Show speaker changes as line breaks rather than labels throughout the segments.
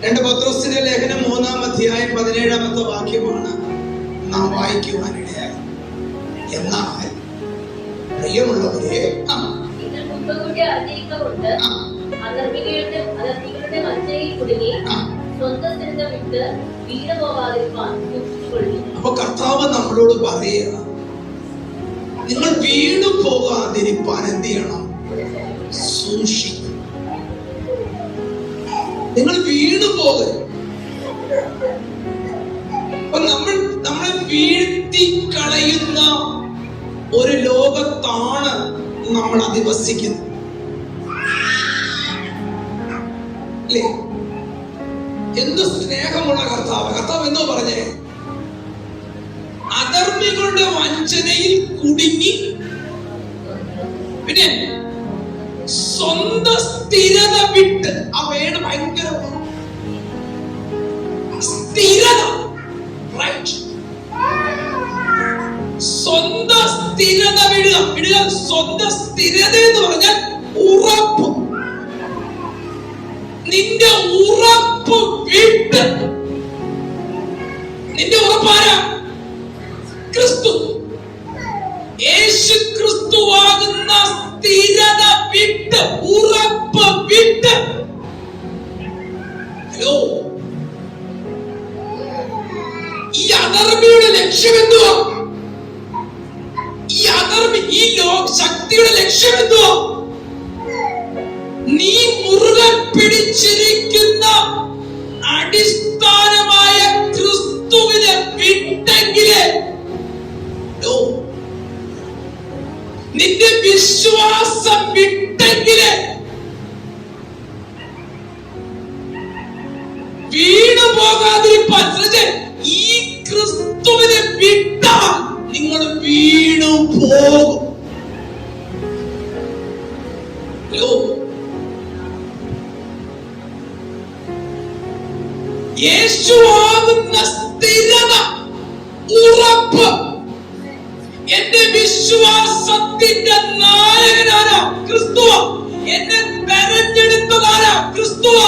2 പത്രോസിന്റെ ലേഖനം 3-ാം അധ്യായം 17-ാമത്തെ വാക്യമാണ് നാം വായിക്കുവാനിടയായി. എന്നാൽ പ്രിയമുള്ളവരെ, അപ്പൊ കർത്താവ് നമ്മളോട് പറയുക, നിങ്ങൾ വീണു പോകാതിരിപ്പാൻ എന്ത് ചെയ്യണം? സൂക്ഷിക്കും. നിങ്ങൾ വീണു പോകരുത്. അപ്പൊ നമ്മളെ വീഴ്ത്തി കളയുന്ന ഒരു ലോകത്താണ് നമ്മൾ അധിവസിക്കുന്നത്, അല്ലേ? എന്ത് സ്നേഹമുള്ള കർത്താവ് എന്നോ പറഞ്ഞേ, അധർമ്മികളുടെ വഞ്ചനയിൽ കുടുങ്ങി, പിന്നെ സ്വന്തം സ്ഥിരത വിട്ട്. ആ വേട് ഭയങ്കര സ്ഥിരത, സ്വന്തം സ്ഥിരത വിടുക. സ്വന്തം സ്ഥിരത എന്ന് പറഞ്ഞാൽ ഉറപ്പ്. നിന്റെ ഉറപ്പ് വിട്ട്. നിന്റെ ഉറപ്പാരാ? ക്രിസ്തു. യേശു ക്രിസ്തുവാകുന്ന സ്ഥിരത വിട്ട്, ഉറപ്പ് വിട്ട്. ഹലോ, ഈ അധർമ്മിയുടെ ലക്ഷ്യം എന്തുവാ? ഈ ശക്തിയുടെ ലക്ഷ്യം എന്തുവാ? നീ മുറുകെ പിടിച്ചിരിക്കുന്ന അടിസ്ഥാനമായ ക്രിസ്തുവിനെ വിട്ടെങ്കിലേ, നിന്റെ വിശ്വാസം വിട്ടെങ്കിലേ വീണു പോകാതിരിപ്പാൻ. ഈ ക്രിസ്തുവിനെ വിട്ടാൽ നിങ്ങൾ വീണു പോകും. യേശുവാകുന്ന സ്ഥിരത, ഉറപ്പ്. എന്റെ വിശ്വാസത്തിന്റെ നായകനാരാ? ക്രിസ്തുവ. എന്നെ തെരഞ്ഞെടുത്തതാരാ? ക്രിസ്തുവ.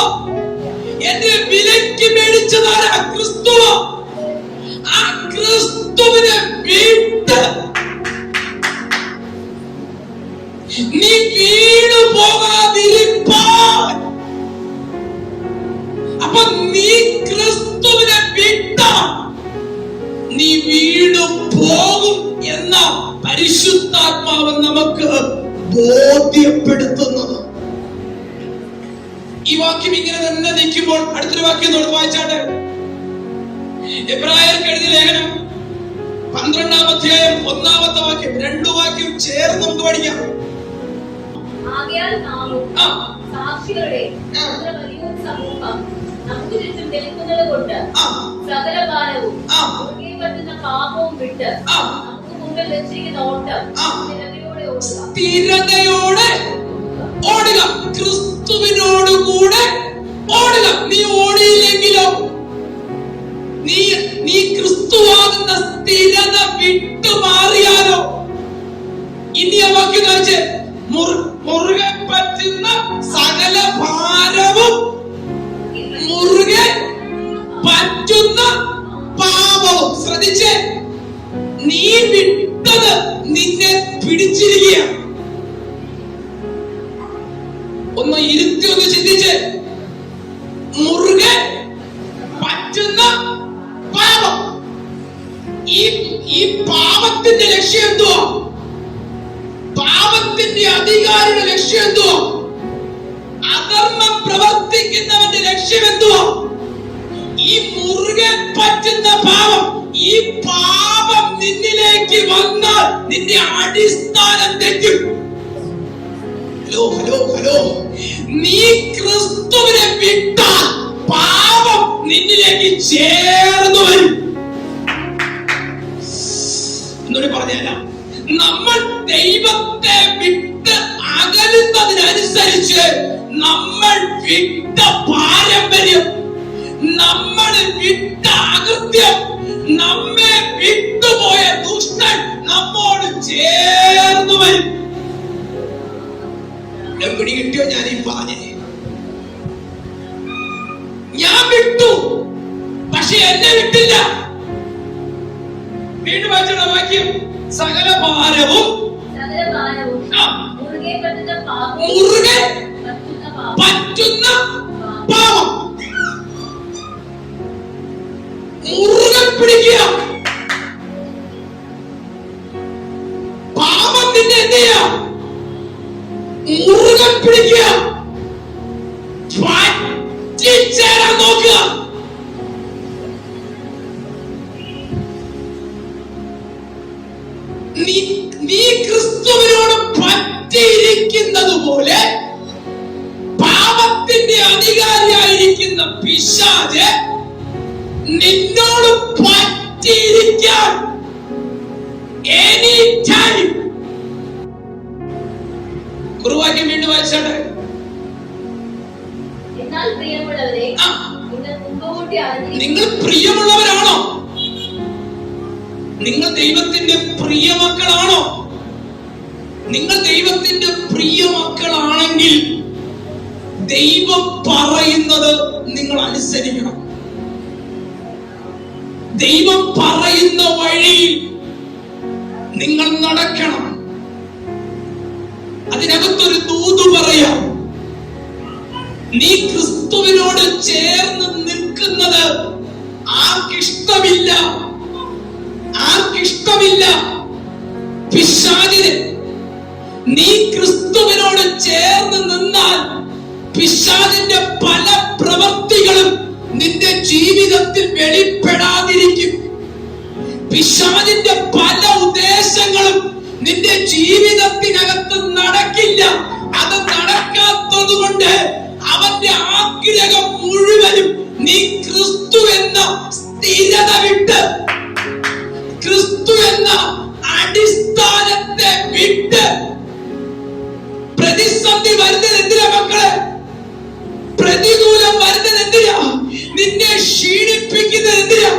എന്നെ വിലയ്ക്ക് മേടിച്ചതാരാ? ക്രിസ്തുവ. ആ ക്രിസ്തുവിനെ വിട്ട് നീ വീണു പോകാതിരിപ്പാൻ. അപ്പൊ നീ ക്രിസ്തുവിനെ വിട്ട നീ വീണു പോകും എന്ന പരിശുദ്ധാത്മാവ് നമുക്ക് ബോധ്യപ്പെടുത്തുന്നത്. ഈ വാക്യം ഇങ്ങനെ തന്നെ നിൽക്കുമ്പോൾ അടുത്തൊരു വാക്യം നോട്ട് വായിച്ചാട്ടെ. എബ്രായർക്ക് എഴുതിയ ലേഖനം 12-ാം അധ്യായം 1-ാമത്തെ വാക്യം. 2 വാക്യം ചേർന്ന് നമുക്ക് പഠിക്കാം.
സാക്ഷികളുടെ വലിയൊരു സമൂഹം നമുക്ക് ചുറ്റും നിൽക്കുന്നത് കൊണ്ട് സകല ഭാരവും മുറുകെ പറ്റുന്ന പാപവും വിട്ട് നമുക്ക് മുമ്പിൽ വെച്ചിരിക്കുന്ന ഓട്ടം
സ്ഥിരതയോടെ ഓടുക. ക്രിസ്തുവിനോടുകൂടെ ഓടുക. നീ ഓടിയില്ലെങ്കിലോ, നീ ക്രിസ്തുവാകുന്ന സ്ഥിരത വിട്ടുമാറിയാലോ, ഇനി ആ വാക്യം കാണിച്ച്, മുറുകെ പറ്റുന്ന സകല ഭാരവും മുറുകെ പറ്റുന്ന പാപവും. ശ്രദ്ധിച്ചേ, നീ വിട്ടത് നിന്നെ പിടിച്ചിരിക്കുക. ഒന്ന് ഇരുത്തി ഒന്ന് ചിന്തിച്ച്, മുറുകെ പറ്റുന്ന പാപം. ഈ പാപത്തിന്റെ ലക്ഷ്യം എന്തുവാ? പാപത്തിന്റെ അധികാരിയുടെ ലക്ഷ്യം എന്തുവാ? അധർമ്മം പ്രവർത്തിക്കുന്നവന്റെ ലക്ഷ്യം എന്തുവാ? ഈ മുറുകെ പറ്റുന്ന പാപം. ഈ പാപം നിന്നിലേക്ക് വന്നാൽ നിന്റെ അടിസ്ഥാനം തെറ്റും. ഹലോ ഹലോ ഹലോ, നീ ക്രിസ്തുവിനെ വിട്ടാൽ പാപം നിന്നിലേക്ക് ചേർന്നു വരും. എന്നോട് പറഞ്ഞല്ല, നമ്മൾ ദൈവത്തെ വിട്ട് അകലുന്നതിനനുസരിച്ച് നമ്മൾ വിട്ട പാരമ്പര്യം, നമ്മൾ വിട്ട അകൃത്യം, നമ്മെ വിട്ടുപോയ ദുഷ്ടൻ നമ്മോട് ചേർന്നു വരും. എവിടെ കിട്ടിയോ ഞാൻ ഈ പറഞ്ഞേ? ഞാൻ വിട്ടു, പക്ഷെ എന്നെ വിട്ടില്ല. വീണ്ടും വായിച്ചുള്ള വാക്യം, സകല ഭാരവും മുറുകെ പറ്റുന്ന പാപം മുറുകെ പിടിക്കുക. പാപം നിന്നെ എന്ത് ചെയ്യാം? മുറുകെ പിടിക്കുക, ചേരാൻ നോക്കുക. നീ ക്രിസ്തുവിനോട് പറ്റിയിരിക്കുന്നത് പോലെ പാപത്തിന്റെ അധികാരിയായിരിക്കുന്ന പിശാച് നിന്നോട് പറ്റിയിരിക്കാൻ എനി ടൈം. കുറുവാക്യം വീണ്ടും വായിച്ചാട്ടെ. നിങ്ങൾ പ്രിയമുള്ളവരാണോ? നിങ്ങൾ ദൈവത്തിന്റെ പ്രിയമക്കളാണോ? നിങ്ങൾ ദൈവത്തിന്റെ പ്രിയമക്കളാണെങ്കിൽ ദൈവം പറയുന്നത് നിങ്ങൾ അനുസരിക്കണം. ദൈവം പറയുന്ന വഴിയിൽ നിങ്ങൾ നടക്കണം. അതിനകത്തൊരു ദൂത് പറയാം. നീ ക്രിസ്തുവിനോട് ചേർന്ന് നിൽക്കുന്നത് ആർക്കിഷ്ടമില്ല, ആർക്കിഷ്ടമില്ല. പിശാചിന് നീ ക്രിസ്തുവിനോട് ചേർന്ന് നിന്നാൽ പിശാചിന്റെ പല പ്രവൃത്തികളും നിന്റെ ജീവിതത്തിൽ വെളിപ്പെടാതിരിക്കും. പിശാചിന്റെ പല ഉദ്ദേശങ്ങളും നിന്റെ ജീവിതത്തിനകത്ത് നടക്കില്ല. അത് നടക്കാത്തത് കൊണ്ട് അവന്റെ ആഗ്രഹം മുഴുവനും നീ ക്രിസ്തു എന്ന സ്ഥിരത വിട്ട്, ക്രിസ്തു എന്ന അടിസ്ഥാനത്തെ വിട്ട്. പ്രതിസന്ധി വരുന്നത് എന്തിനാ മക്കളെ? പ്രതികൂലം വരുന്നത് എന്തിനാ? നിന്നെ ക്ഷീണിപ്പിക്കുന്നത് എന്തിനാ?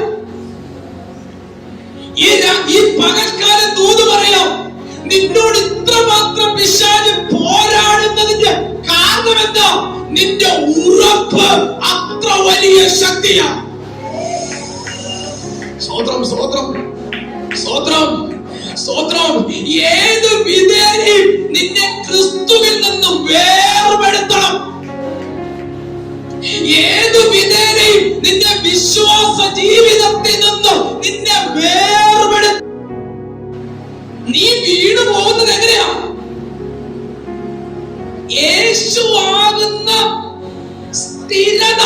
ഈ പകൽക്കാലം ദൂത് പറയാം. നിന്നോട് ഇത്രമാത്രം പിശാച് പോരാടുന്നതിന്റെ കാരണം എന്താ? നിന്റെ ഉറപ്പ് അത്ര വലിയ ശക്തിയാ. സ്തോത്രം, സ്തോത്രം, സ്തോത്രം, സ്തോത്രം. ഏത് വിധേനയും നിന്നെ ക്രിസ്തുവിൽ നിന്ന് വേർപെടുത്തണം. ഏത് വിധേനയും നിന്റെ വിശ്വാസ ജീവിതത്തിൽ നിന്ന് നിന്നെ വേർപെടുത്ത. നീ വീണു പോകുന്നത് എങ്ങനെയാ? യേശുവാകുന്ന സ്ഥിരത,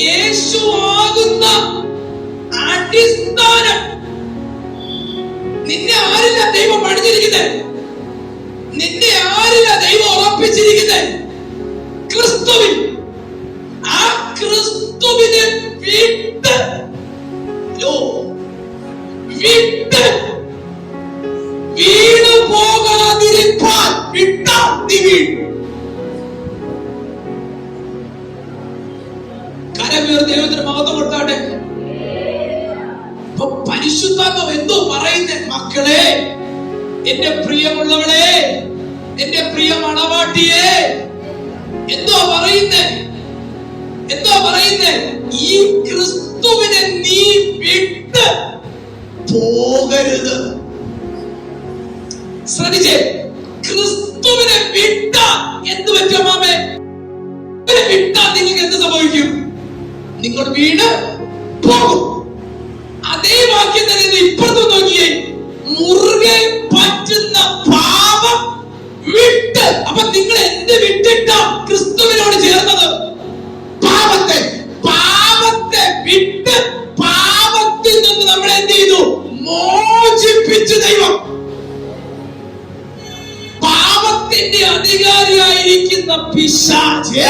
യേശുവാകുന്ന അടിസ്ഥാനം. നിന്നെ ആരില്ല ദൈവം പണിഞ്ഞിരിക്കുന്നത്? നിന്നെ ആരില്ല ദൈവം ഉറപ്പിച്ചിരിക്കുന്നത്? ക്രിസ്തുവിൽ. ആ ക്രിസ്തുവിനെ വിട്ട് വിട്ട് വീണു പോകാതിരിക്കാൻ വിട്ടാ നീ വീഴും. കരമേർ ദൈവത്തിന് മഹത്വം കൊടുത്താട്ടെ. അപ്പൊ പരിശുദ്ധാത്മാവ് എന്തോ പറയുന്നേ? മക്കളെ, എന്റെ പ്രിയമുള്ളവളെ, എന്റെ പ്രിയ മണവാട്ടിയെ, എന്തോ പറയുന്നേ? എന്തോ പറയുന്നേ? ഈ ക്രിസ്തുവിനെ നീ വിട്ട് പോകരുത്. ശ്രദ്ധിച്ചേ, ക്രിസ്തുവിനെ വിട്ട എന്ത് പറ്റും മാമേ? വിട്ടാൽ നിങ്ങൾക്ക് എന്ത് സംഭവിക്കും? നിങ്ങൾ വീണ് പോകും. അതേ വാക്യം തന്നെ ഇപ്പുറത്ത് നോക്കിയേ, മുറുകെ പറ്റുന്ന പാപം വിട്ട്. അപ്പൊ നിങ്ങൾ എന്ത് വിട്ടിട്ടാ ക്രിസ്തുവിനോട് ചേർന്നത്? പാപത്തെ. പാപത്തെ വിട്ട് പാപത്തിൽ നിന്ന് നമ്മൾ എന്ത് ചെയ്തു? മോചിപ്പിച്ചു ദൈവം. പാപത്തിന്റെ അധികാരിയായിരിക്കുന്ന പിശാച്,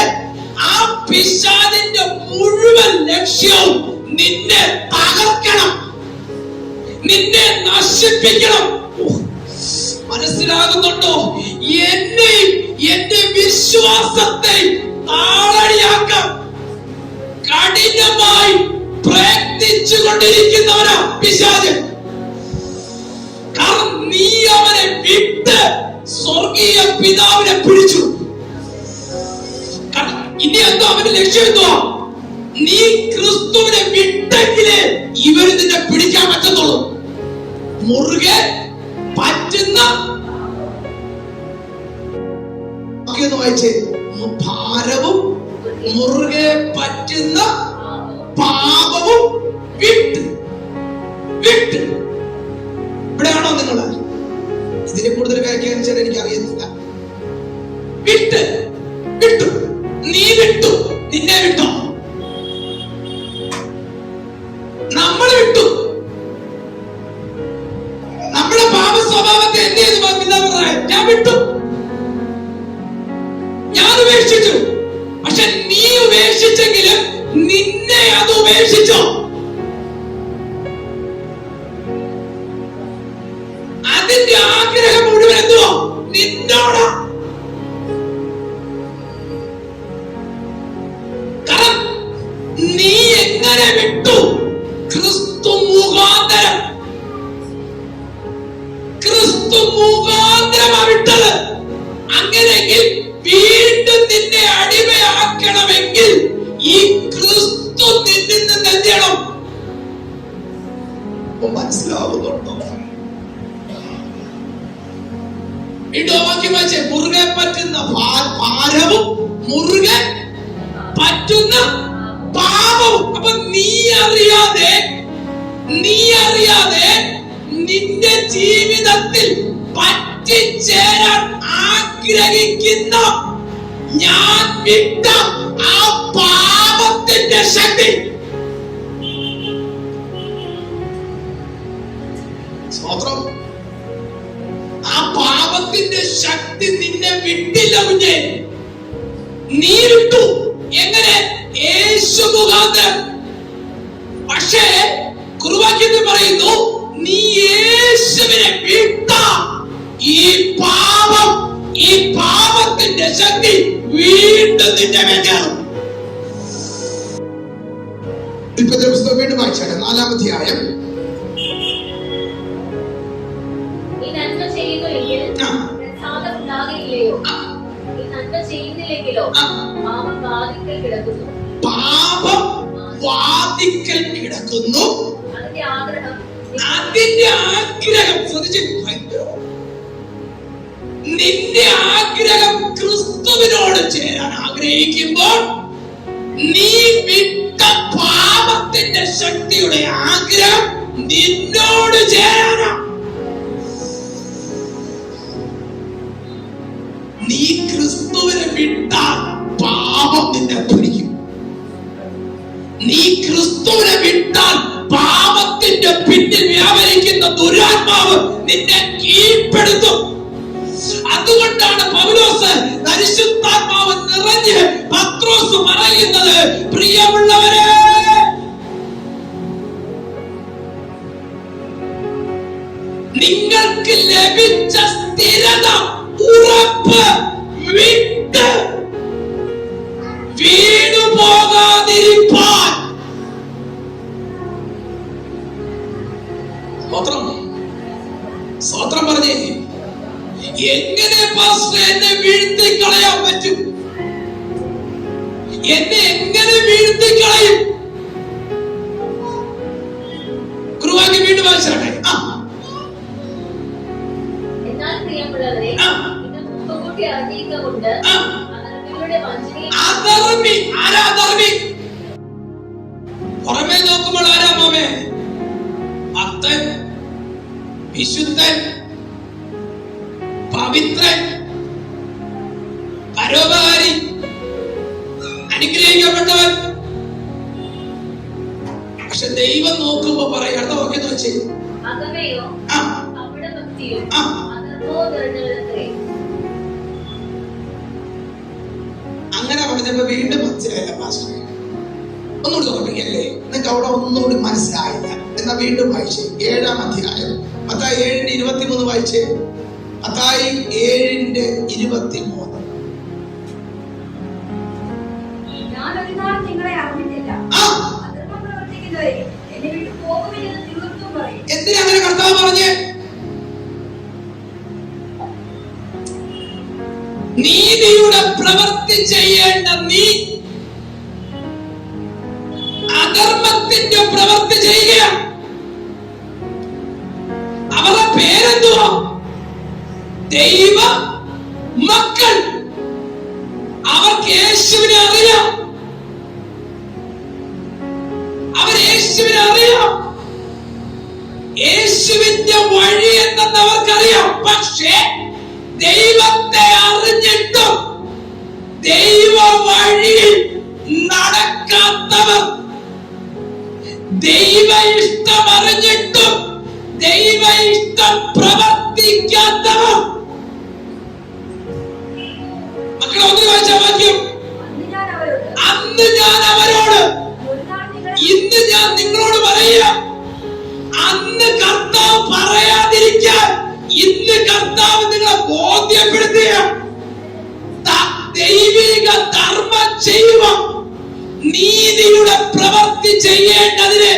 ആ പിശാചിന്റെ മുഴുവൻ ലക്ഷ്യവും നിന്നെ തകർക്കണം, നിന്നെ നശിപ്പിക്കണം. മനസ്സിലാകുന്നുണ്ടോ? എന്നെയും എന്റെ വിശ്വാസത്തെ താളടിയാക്കാം കഠിനമായി പ്രയത്നിച്ചു കൊണ്ടിരിക്കുന്നവനാ പിശാച്. കാരണം നീ അവനെ വിട്ട് സ്വർഗീയ പിതാവിനെ പിടിച്ചു. ഇനി എന്തോ അവന്റെ ലക്ഷ്യം എന്തോ? നീ ക്രിസ്തുവിനെ വിട്ടെങ്കിലേ ഇവര് നിന്നെ പിടിക്കാൻ പറ്റത്തുള്ളൂ. മുറുകെ പറ്റുന്ന വായിച്ചേ, ഭാരവും മുറുകെ പറ്റുന്ന പാപവും വിട്ട്. വിട്ട് ഇവിടെയാണോ നിങ്ങള്? ഇതിനെ കൂടുതൽ വ്യാഖ്യാനിച്ചാൽ എനിക്ക് അറിയത്തില്ല. വിട്ട് വിട്ടു. നീ വിട്ടു. നിന്നെ വിട്ടോ? നമ്മൾ വിട്ടു. നമ്മുടെ പാപ സ്വഭാവത്തെ എന്ത് ചെയ്തു? ഞാൻ വിട്ടു, ഞാൻ ഉപേക്ഷിച്ചു. പക്ഷെ നീ ഉപേക്ഷിച്ചെങ്കിലും നിന്നെ അത് ഉപേക്ഷിച്ചോ? അതിന്റെ ആഗ്രഹം മുഴുവൻ എന്തുവാ? നിന്നോടാ. കാരണം നീ എങ്ങനെ വിട്ടു? ക്രിസ്തു മുഖാന്തരം. ക്രിസ്തു മുഖാന്തരമാ വിട്ടത്. അങ്ങനെയെങ്കിൽ വീണ്ടും നിന്നെ അടിമയാക്കണമെങ്കിൽ ഈ ക്രിസ്തു നിന്നിൽ നിന്ന് എന്ത് ചെയ്യണം? മനസ്സിലാവുന്നുണ്ടോ? വാക്യം മുറുകെ പറ്റുന്ന ഭാരവും മുറുകെ പറ്റുന്ന പാപവും. അപ്പൊ നീ അറിയാതെ നിന്റെ ജീവിതത്തിൽ പറ്റിച്ചേരാൻ ആഗ്രഹിക്കുന്ന ഞാൻ വിട്ട ആ പാപത്തിന്റെ ശക്തി, സ്വത്രം, ആ പാപത്തിന്റെ ശക്തി നിന്നെ വിട്ടില്ല കുഞ്ഞെ. നീ വിട്ടു. എങ്ങനെ? യേശു മുഖാന്തരം. പക്ഷേ കുർബാനയിൽ പറയുന്നു, നീ യേശുവിനെ വിട്ട ഈ പാപം, ഈ പാപത്തിന്റെ ശക്തി വീണ്ടും നിന്റെ മേലാണ്. ഉൽപ്പത്തി പുസ്തകം വീണ്ടും വായിച്ചാൽ 4-ാം അധ്യായം. പാപം വാതിക്കൽ കിടക്കുന്നു. അതിന്റെ ആഗ്രഹം നിന്റെ ആഗ്രഹം ക്രിസ്തുവിനോട് ചേരാൻ ആഗ്രഹിക്കുമ്പോൾ നീ വിട്ട പാപത്തിന്റെ ശക്തിയുടെ ആഗ്രഹം നിന്നോട് ചേരാനാ. നീ ക്രിസ്തുവിനെ വിട്ടാൽ പാപം നിന്നെ പിടിക്കും. നീ ക്രിസ്തുവിനെ വിട്ടാൽ പാപത്തിന്റെ പിന്നിൽ വ്യാപരിക്കുന്ന ദുരാത്മാവ് നിന്നെ കീഴ്പ്പെടുത്തും. അതുകൊണ്ടാണ് പൗലോസ് പരിശുദ്ധാത്മാവ് നിറഞ്ഞ് പത്രോസ് പറയുന്നത്, പ്രിയമുള്ളവരെ, നിങ്ങൾക്ക് ലഭിച്ച സ്ഥിരത, ഉറപ്പ് വിട്ട് വീണു പോകാതിരിപ്പാൻ. സ്വത്രം പറഞ്ഞേ. എങ്ങനെ പാസ്റ്റർ എന്നെ വീഴ്ത്തി കളയാൻ പറ്റും? എന്നെ എങ്ങനെ വീഴ്ത്തി കളയും? കുർബാനയ്ക്ക് വീണ്ടും വായിച്ചാട്ടെ.
എന്നാൽ പ്രിയമുള്ളവരെ, മുൻകൂട്ടി അറിഞ്ഞിരിക്കൊണ്ട്
പുറമേ നോക്കുമ്പോൾ ആരാ മാമേ? ഭക്തൻ, വിശുദ്ധൻ, പവിത്രൻ, പരോപകാരി, അനുഗ്രഹിക്കപ്പെട്ടവൻ. പക്ഷെ ദൈവം നോക്കുമ്പോ പറയാം, അടുത്ത വാക്യം വെച്ചേ, അങ്ങനെ പറഞ്ഞപ്പോ വീണ്ടും മനസ്സിലായില്ല പാസ്റ്റർ. ഒന്നുകൂടി തോന്നിപ്പിക്കല്ലേ? നിങ്ങൾക്ക് അവിടെ ഒന്നുകൂടി മനസ്സിലായില്ല എന്നാ വീണ്ടും വായിച്ചേ. 7-ാം അധ്യായം മത്തായി 7:23 വായിച്ചേ. മത്തായി 7:23. എന്തിനാ അങ്ങനെ കർത്താവ് പറഞ്ഞേ? നീതിയുടെ പ്രവൃത്തി ചെയ്യേണ്ട നീ ദൈവ മക്കൾ. അവർക്ക് യേശുവിനെ അറിയാം. അവർ യേശുവിനെ അറിയാം. യേശുവിന്റെ വഴി എന്തെന്ന് അവർക്കറിയാം. പക്ഷേ ദൈവത്തെ അറിഞ്ഞിട്ടും ദൈവ വഴിയിൽ നടക്കാത്തവർ, ദൈവ ഇഷ്ടം അറിഞ്ഞിട്ടും ദൈവ ഇഷ്ടം പ്രവർത്തിക്കാത്തവർ. മക്കളെ ഒന്ന് വായിച്ച വാക്യം. അന്ന് ഞാൻ അവരോട്, ഇന്ന് ഞാൻ നിങ്ങളോട് പറയുക, അന്ന് കർത്താവ് പറയാതിരിക്കാൻ ഇന്ന് കർത്താവ് നിങ്ങളെ ബോധ്യപ്പെടുത്തുക. ദൈവിക ധർമ്മം ചെയ്യുക, നീതിയുടെ പ്രവൃത്തി ചെയ്യേണ്ടതിന്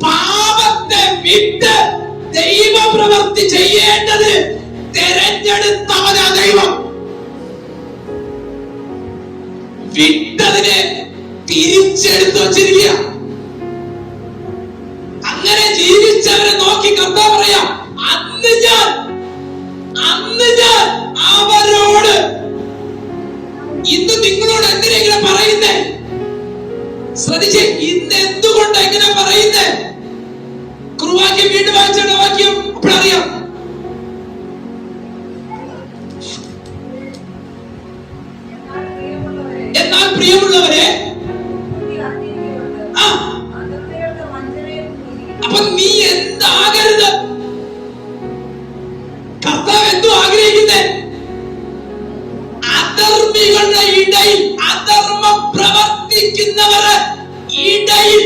പാപത്തെ വിട്ട് ദൈവ പ്രവൃത്തി ചെയ്യേണ്ടത് തെരഞ്ഞെടുത്തവനാ ദൈവം. വിട്ടതിനെ തിരിച്ചെടുത്ത് വച്ചിരിക്കുക. അങ്ങനെ ജീവിച്ചവരെ നോക്കി കർത്താവ് പറയാം, അന്ന് ഞാൻ അവരോട്. ഇന്ന് നിങ്ങളോട് എന്തിനെങ്കിലും പറയുന്നേ? ശ്രദ്ധിച്ചേ, ഇന്ന് എന്തുകൊണ്ട് എങ്ങനെ പറയുന്നേ? കുറുവാക്യം വീണ്ടും വായിച്ചാണ് വാക്യം അപ്പോഴറിയാം. എന്നാൽ പ്രിയമുള്ളവരെ, അപ്പൊ നീ എന്താകരുത്? കർത്താവ് എന്തോ ആഗ്രഹിക്കുന്നേ? അധർമ്മികളുടെ ഇടയിൽ, അധർമ്മം പ്രവർത്തിക്കുന്നവരുടെ ഇടയിൽ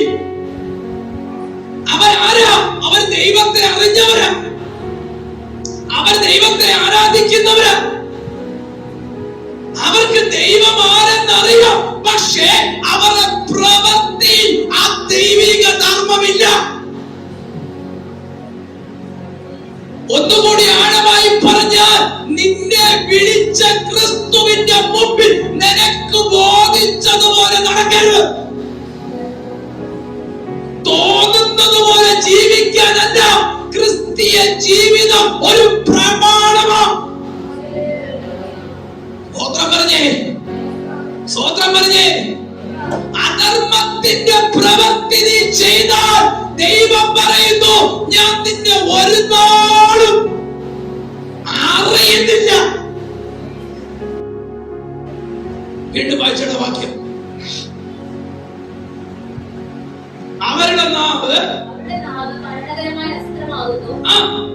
അവരാരാ? അവർ ദൈവത്തെ അറിഞ്ഞവരാ, അവർ ദൈവത്തെ ആരാധിക്കുന്നവരാ, അവർക്ക് ദൈവം ആരെന്നറിയാം. പക്ഷേ അവരുടെ പ്രവൃത്തിയിൽ ആ ദൈവിക ധർമ്മമില്ല. ഒന്നുകൂടി ആഴമായി പറഞ്ഞാൽ, നിന്നെ വിളിച്ച ക്രിസ്തുവിന്റെ മുമ്പിൽ നിനക്ക് ബോധിച്ചതുപോലെ നടക്കരുത്. തോന്നുന്നത് പോലെ ജീവിക്കാനല്ല ക്രിസ്തീയ ജീവിതം ഒരു പ്രമാണമാണ്. സ്വോത്രം പറഞ്ഞേ. അധർമ്മത്തിന്റെ പ്രവൃത്തി നീ ചെയ്താൽ ദൈവം പറയുന്നു, ഞാൻ നിന്നെ ഒരു നാളും അറിയുന്നില്ല. വീണ്ടും വായിച്ചുള്ള വാക്യം. അവരുടെ നാവ്
മരണകരമായ അസ്ത്രമാകുന്നു,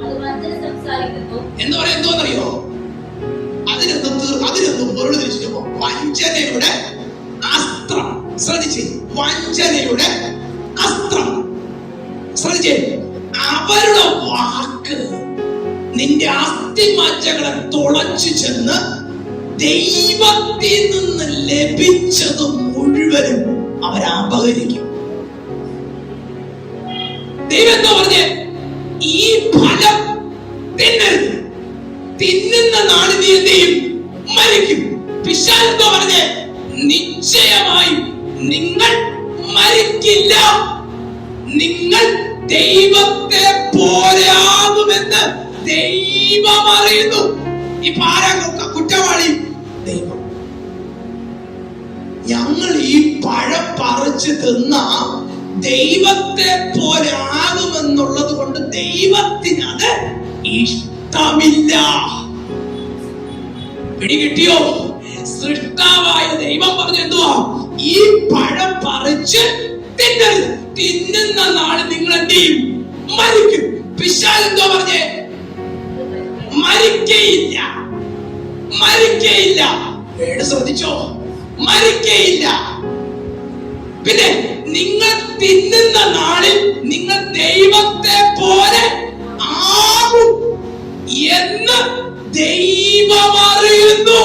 അത് വഞ്ചന സംസാരിക്കുന്നു
എന്ന് പറയാൻ എന്തോന്നറിയോ? അതിനൊന്നും പൊരുൾ തിരിച്ചപ്പോ വഞ്ചനയുടെ അസ്ത്രം. ശ്രദ്ധിച്ചേ, വഞ്ചനയുടെ അസ്ത്രം. ശ്രദ്ധിച്ചേ, അവരുടെ വാക്ക് നിന്റെ അസ്ഥിമജ്ജകളെ തുളച്ചു ചെന്ന് ദൈവത്തിൽ നിന്ന് ലഭിച്ചത് മുഴുവനും അവരപഹരിക്കും. ദൈവം എന്താ പറഞ്ഞേ? ഈ ഫലം തിന്നരുത്, തിന്നുന്ന നാളെ നീ എന്ത് ചെയ്യും? മരിക്കും. പിശാച് എന്താ പറഞ്ഞേ? നിശ്ചയമായും നിങ്ങൾ മരിക്കില്ല, നിങ്ങൾ ദൈവത്തെ പോലെയാകുമെന്ന് ദൈവം അറിയുന്നു. ഇപ്പൊ ആരാ കുറ്റവാളി? ദൈവം. ഞങ്ങൾ ഈ പഴം പറിച്ച് തിന്ന ദൈവത്തെ പോലെ ആകുമെന്നുള്ളത് കൊണ്ട് ദൈവത്തിനത് ഇഷ്ടമില്ല. പിടികിട്ടിയോ? സൃഷ്ടാവായ ദൈവം പറഞ്ഞു എന്തുവാ? ഈ പഴം പറിച്ച് തിന്നരുത്, തിന്നുന്ന നാളെ നിങ്ങൾ എന്ത് ചെയ്യും? മരിക്കും. പിശാച് എന്തോ പറഞ്ഞേ? മരിക്കയില്ല, മരിക്കയില്ല. ശ്രദ്ധിച്ചോ? മരിക്കയില്ല. പിന്നെ നിങ്ങൾ തിന്നുന്ന നാളിൽ നിങ്ങൾ ദൈവത്തെ പോലെ ആകും എന്ന് ദൈവം അറിയുന്നു.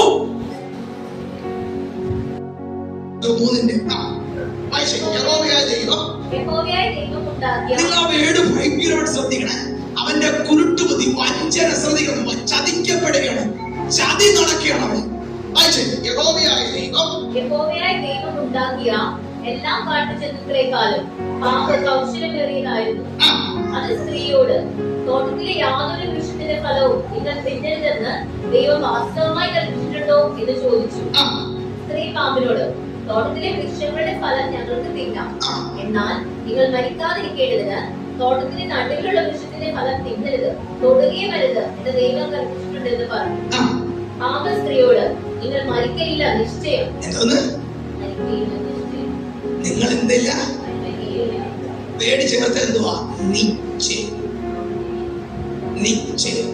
നിങ്ങൾ ആ വേട് ഭയങ്കരമായിട്ട് ശ്രദ്ധിക്കണേ. അവന്റെ കുരുട്ടുബുദ്ധി, വഞ്ചന ശ്രദ്ധിക്കണം. ചതിക്കപ്പെടുകയാണ്, ചതി നടക്കുകയാണ് അവൻ. യഹോവയായ
ദൈവം ഉണ്ടാക്കിയ എല്ലാ കാട്ടുജന്തുക്കളെക്കാളും കൗശലമേറിയതായിരുന്നു. അത് സ്ത്രീയോട്, തോട്ടത്തിലെ യാതൊരു വൃക്ഷത്തിന്റെ ഫലവും നിങ്ങൾ തിന്നരുതെന്ന് ദൈവം വാസ്തവമായി കൽപ്പിച്ചിട്ടുണ്ടോ എന്ന് ചോദിച്ചു. സ്ത്രീ പാമ്പിനോട്, തോട്ടത്തിലെ വൃക്ഷങ്ങളുടെ ഫലം ഞങ്ങൾക്ക് തിന്നാം, എന്നാൽ നിങ്ങൾ മരിക്കാതിരിക്കേണ്ടതിന് തോട്ടത്തിന്റെ നടുവിലുള്ള വൃക്ഷത്തിന്റെ ഫലം തിന്നരുത്, തൊടുകയും അരുത് എന്ന് ദൈവം കൽപ്പിച്ചിട്ടുണ്ടെന്ന് പറഞ്ഞു. പാമ്പ് സ്ത്രീയോട്, നിങ്ങൾ മരിക്കയില്ല നിശ്ചയം.
നിങ്ങൾ എന്തില്ല പേടി ചേർത്ത് എന്തുവാ? നിശ്ചയം. നിശ്ചയം.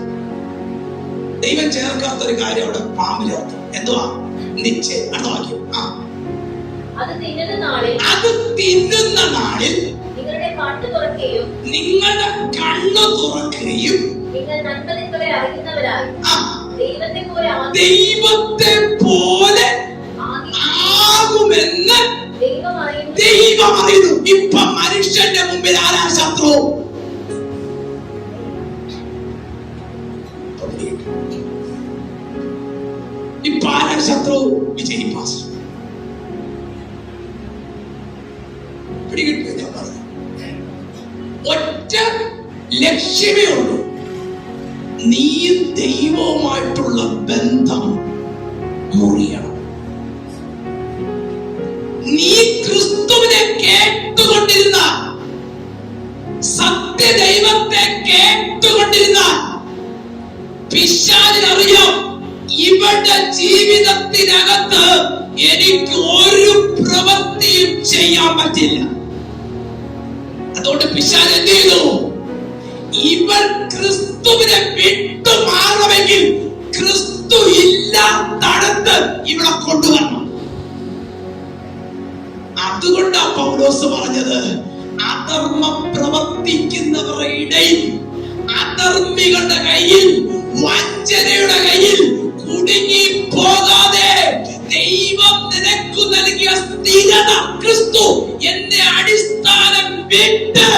ദൈവം ചേർക്കാത്തൊരു കാര്യം അവിടെ പാമ്പ് ചേർത്തു. എന്തുവാ? നിശ്ചയം. അടുത്ത വാക്യം.
അത് തിന്നുന്ന നാളിൽ നിങ്ങളുടെ കണ്ണ് തുറക്കുകയും നിങ്ങൾ നന്മതിന്മകളെ അറിയുന്നവരായി
ദൈവത്തെ പോലെ ആകുമെന്ന് ദൈവം അറിയുന്നു. ഇപ്പൊ മനുഷ്യന്റെ മുമ്പിൽ ആരാ ശത്രു? ഇപ്പൊ ആരാ ശത്രു? വിജയ് പാസ്റ്റർ. പിടികിട്ടിയോ ഞാൻ പറഞ്ഞു? ഒറ്റ ലക്ഷ്യമേ ഉള്ളൂ, നീ ദൈവവുമായിട്ടുള്ള ബന്ധം മുറിയണം. നീ ക്രിസ്തുവിനെ കേട്ടുകൊണ്ടിരുന്ന, സത്യദൈവത്തെ കേട്ടുകൊണ്ടിരുന്ന പിശാചിനറിയാം ഇവരുടെ ജീവിതത്തിനകത്ത് എനിക്ക് ഒരു പ്രവൃത്തിയും ചെയ്യാൻ പറ്റില്ല. അതുകൊണ്ട് പിശാച് എന്ത് ചെയ്തു? ഇവർ ക്രിസ്തുവിനെ വിട്ടുമാറണമെങ്കിൽ ക്രിസ്തു ഇല്ലാത്തടത്ത് ഇവിടെ കൊണ്ടുവരണം. അതുകൊണ്ടാ പൗലോസ് പറഞ്ഞത്, അധർമ്മം പ്രവർത്തിക്കുന്നവരുടെ ഇടയിൽ, അധർമ്മികളുടെ കയ്യിൽ, വഞ്ചനയുടെ കയ്യിൽ കുടുങ്ങി പോകാതെ ദൈവം നിനക്ക് നൽകിയ സ്ഥിരത ക്രിസ്തു എന്ന അടിസ്ഥാനം വിട്ട്